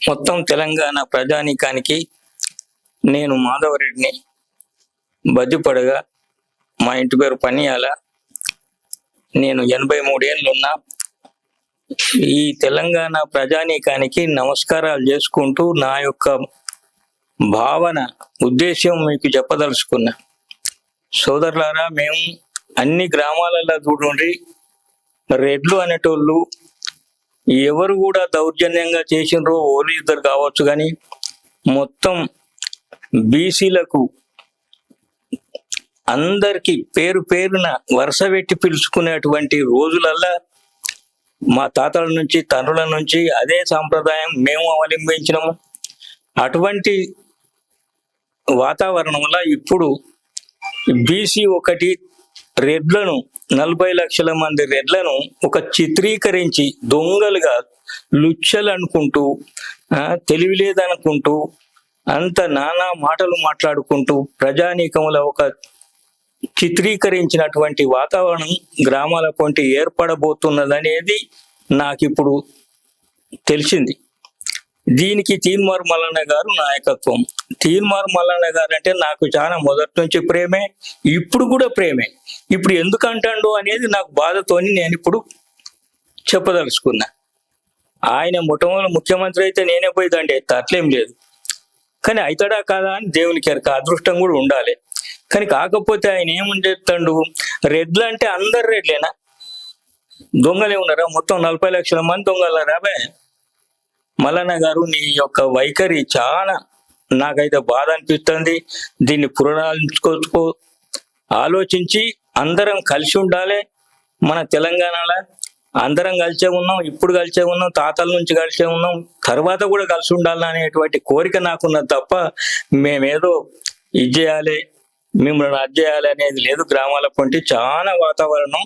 మొత్తం తెలంగాణ ప్రజానీకానికి నేను మాధవరెడ్డిని, బద్దిపడగా, మా ఇంటి పేరు పనియాల. నేను 83 ఏళ్ళున్నా. ఈ తెలంగాణ ప్రజానీకానికి నమస్కారాలు చేసుకుంటూ నా యొక్క భావన, ఉద్దేశం మీకు చెప్పదలుచుకున్నా. సోదరులారా, మేము అన్ని గ్రామాలలో చూడండి, రెడ్లు అనేటోళ్ళు ఎవరు కూడా దౌర్జన్యంగా చేసినరో ఓళ్ళు ఇద్దరు కావచ్చు, కానీ మొత్తం బీసీలకు అందరికి పేరు పేరున వరుస పెట్టి పిలుచుకునేటువంటి రోజులల్లా మా తాతల నుంచి తండ్రుల నుంచి అదే సాంప్రదాయం మేము అవలంబించినాము. అటువంటి వాతావరణంలో ఇప్పుడు బీసీ ఒకటి రెడ్లను 40 లక్షల మంది రెడ్లను ఒక చిత్రీకరించి దొంగలుగా లుచ్చలు అనుకుంటూ తెలివి లేదనుకుంటూ అంత నానా మాటలు మాట్లాడుకుంటూ ప్రజానీకంలో ఒక చిత్రీకరించినటువంటి వాతావరణం గ్రామాల పొంటి ఏర్పడబోతున్నదనేది నాకు ఇప్పుడు తెలిసింది. దీనికి తీన్మార్ మల్లన్న గారు నాయకత్వం. తీన్మార్ మల్లన్న గారు అంటే నాకు చాలా మొదటి నుంచి ప్రేమే, ఇప్పుడు కూడా ప్రేమే. ఇప్పుడు ఎందుకు అంటాడు అనేది నాకు బాధతోని నేను ఇప్పుడు చెప్పదలుచుకున్నా. ఆయన మొట్టమొదటి ముఖ్యమంత్రి అయితే నేనే పోయిదండి, అట్లేం లేదు. కానీ అవుతాడా కాదా అని దేవునికి ఎరక, అదృష్టం కూడా ఉండాలి. కానీ కాకపోతే ఆయన ఏమని చెప్తాడు, రెడ్లు అంటే అందరు రెడ్లేనా? దొంగలే ఉన్నారా? మొత్తం 40 లక్షల మంది దొంగలరా? రాబే మల్లన్న గారు, నీ యొక్క వైఖరి చాలా నాకైతే బాధ అనిపిస్తుంది. దీన్ని పునరాలించుకో, ఆలోచించి అందరం కలిసి ఉండాలి. మన తెలంగాణలో అందరం కలిసే ఉన్నాం, ఇప్పుడు కలిసే ఉన్నాం, తాతల నుంచి కలిసే ఉన్నాం, తర్వాత కూడా కలిసి ఉండాలనేటువంటి కోరిక నాకున్నది తప్ప మేమేదో ఇది చేయాలి, మిమ్మల్ని అది చేయాలి అనేది లేదు. గ్రామాల పొంటి చాలా వాతావరణం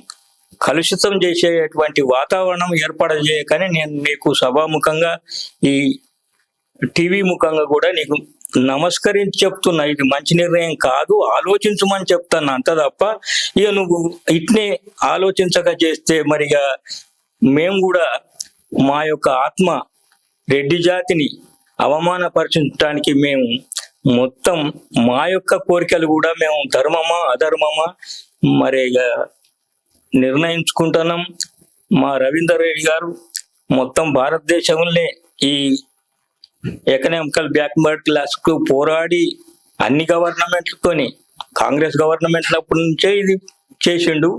కలుషితం చేసేటువంటి వాతావరణం ఏర్పడజేయకని నేను నీకు సభాముఖంగా, ఈ టీవీ ముఖంగా కూడా నీకు నమస్కరించి చెప్తున్నా. ఇది మంచి నిర్ణయం కాదు, ఆలోచించమని చెప్తాను అంత తప్ప ఇక నువ్వు ఇట్నే ఆలోచించక చేస్తే మరిగా మేము కూడా మా యొక్క ఆత్మ రెడ్డి జాతిని అవమానపరచడానికి మేము మొత్తం మా యొక్క కోరికలు కూడా మేము ధర్మమా అధర్మమా మరి నిర్ణయించుకుంటున్నాం. మా రవీందర్ రెడ్డి గారు మొత్తం భారతదేశంలో ఈ ఎకనామికల్ బ్యాక్వర్డ్ క్లాస్ కు పోరాడి అన్ని గవర్నమెంట్లతోని, కాంగ్రెస్ గవర్నమెంట్లప్పటి నుంచే ఇది చేసిండు,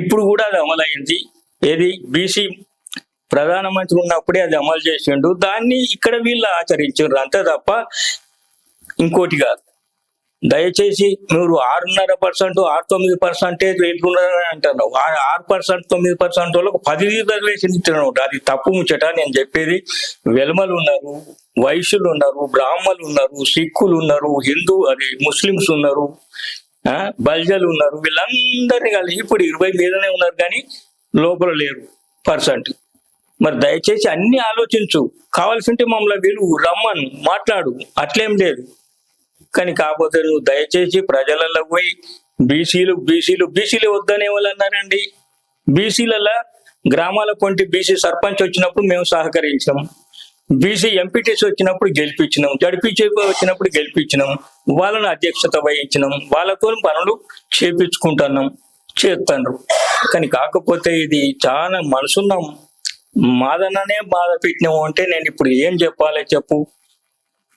ఇప్పుడు కూడా అది అమలైంది. ఏది బీసీ ప్రధానమంత్రి ఉన్నప్పుడే అది అమలు చేసిండు, దాన్ని ఇక్కడ వీళ్ళు ఆచరించారు అంతే తప్ప ఇంకోటి కాదు. దయచేసి మీరు 6.5%, 9% రేట్లున్నారని అంటున్నావు. 6%, 9% వాళ్ళకు 10 రిజర్వేషన్ ఇస్తున్నావు. అది తప్పు ముచ్చట. నేను చెప్పేది, వెల్మలు ఉన్నారు, వైశ్యులు ఉన్నారు, బ్రాహ్మలు ఉన్నారు, సిక్కులు ఉన్నారు, హిందూ అది ముస్లిమ్స్ ఉన్నారు, బల్జలు ఉన్నారు, వీళ్ళందరినీ కలిసి ఇప్పుడు 20 మీదనే ఉన్నారు, కానీ లోపల లేరు పర్సెంట్. మరి దయచేసి అన్ని ఆలోచించు, కావాల్సింటే మమ్మల్ని వీళ్ళు రమ్మను, మాట్లాడు, అట్లేం లేదు. కానీ కాకపోతే నువ్వు దయచేసి ప్రజలలో పోయి బీసీలు వద్దనే వాళ్ళు అన్నారండి. బీసీలలో గ్రామాల పొంటి బీసీ సర్పంచ్ వచ్చినప్పుడు మేము సహకరించినాం, బీసీ ఎంపీటీసీ వచ్చినప్పుడు గెలిపించినాం, జడ్పీసీ వచ్చినప్పుడు గెలిపించినాం, వాళ్ళను అధ్యక్షత వహించినాం, వాళ్ళతో పనులు చేపించుకుంటున్నాం, చేస్తున్నారు. కానీ కాకపోతే ఇది చాలా మనసున్నాం, మాదననే బాధ పెట్టినాము అంటే నేను ఇప్పుడు ఏం చెప్పాలి చెప్పు.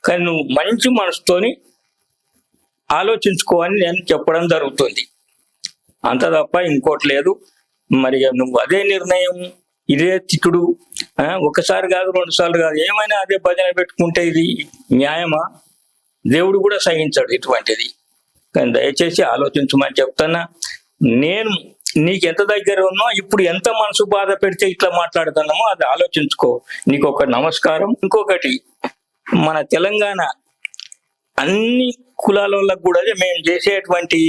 కానీ నువ్వు మంచి మనసుతోని ఆలోచించుకోని నేను చెప్పడం జరుగుతుంది అంత తప్ప ఇంకోటి లేదు. మరి నువ్వు అదే నిర్ణయం, ఇదే తిట్టుడు, ఒకసారి కాదు 2 సార్లు కాదు, ఏమైనా అదే భజన పెట్టుకుంటే ఇది న్యాయమా? దేవుడు కూడా సహించాడు ఇటువంటిది. కానీ దయచేసి ఆలోచించమని చెప్తానా. నేను నీకు ఎంత దగ్గర ఉన్నా, ఇప్పుడు ఎంత మనసు బాధ పెడితే ఇట్లా మాట్లాడుతున్నామో అది ఆలోచించుకో. నీకు ఒక నమస్కారం. ఇంకొకటి, మన తెలంగాణ అన్ని కులాల వాళ్ళకు కూడా మేము చేసేటువంటి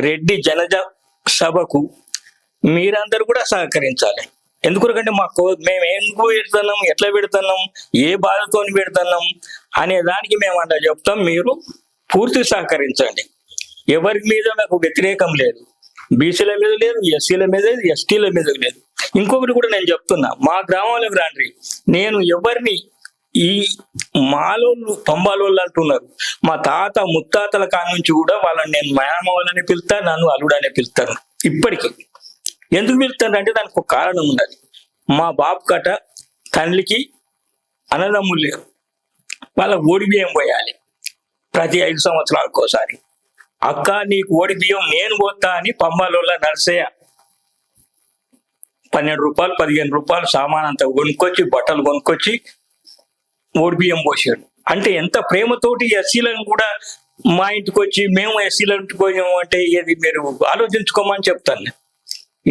రెడ్డి జనజ సభకు మీరందరూ కూడా సహకరించాలి. ఎందుకంటే మేము ఎందుకు పెడుతున్నాం, ఎట్లా పెడుతున్నాం, ఏ బాధతో పెడుతున్నాం అనే దానికి మేము అంట చెప్తాం. మీరు పూర్తి సహకరించండి. ఎవరి మీద నాకు వ్యతిరేకం లేదు, బీసీల మీద లేదు, ఎస్సీల మీద లేదు, ఎస్టీల మీద లేదు. ఇంకొకటి కూడా నేను చెప్తున్నా, మా గ్రామంలోకి రండి, నేను ఎవరిని ఈ మాలోళ్ళు పంబాలోళ్ళు అంటున్నారు. మా తాత ముత్తాతల కాడి నుంచి కూడా వాళ్ళని నేను మేనమావలని పిలుస్తా, నన్ను అల్లుడనే పిలుస్తాను ఇప్పటికీ. ఎందుకు పిలుస్తాను అంటే దానికి ఒక కారణం ఉన్నది. మా బాబు కట తండ్రికి అన్నదమ్ములు లేరు, వాళ్ళ ఓడి బియ్యం పోయాలి ప్రతి 5 సంవత్సరాలకు ఒకసారి. అక్క నీకు ఓడి బియ్యం నేను పోతా అని పంబాలోళ్ళ నర్సయ్య 12 రూపాయలు 15 రూపాయలు సామాన్ అంతా కొనుక్కొచ్చి బట్టలు కొనుక్కొచ్చి ఓడి బియ్యం పోసాడు. అంటే ఎంత ప్రేమతోటి ఎస్సీలను కూడా మా ఇంటికి వచ్చి మేము ఎస్సీల ఇంటికి పోయాము అంటే ఇది మీరు ఆలోచించుకోమని చెప్తాను.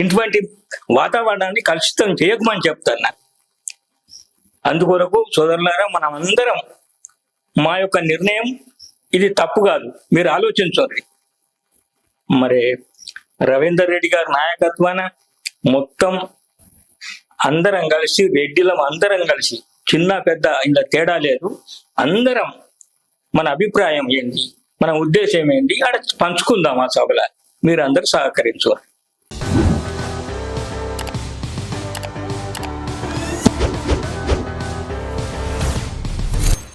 ఇటువంటి వాతావరణాన్ని కలుషితం చేయకమని చెప్తాను. అందుకొరకు సోదరులారా, మనం అందరం మా యొక్క నిర్ణయం ఇది తప్పు కాదు, మీరు ఆలోచించండి. మరి రవీందర్ రెడ్డి గారి నాయకత్వాన మొత్తం అందరం కలిసి, రెడ్డిలం అందరం కలిసి, చిన్న పెద్ద ఇలా తేడా లేదు, అందరం మన అభిప్రాయం ఏంటి, మన ఉద్దేశం ఏంటి అక్కడ పంచుకుందాం ఆ సభలో. మీరు అందరూ సహకరించారు.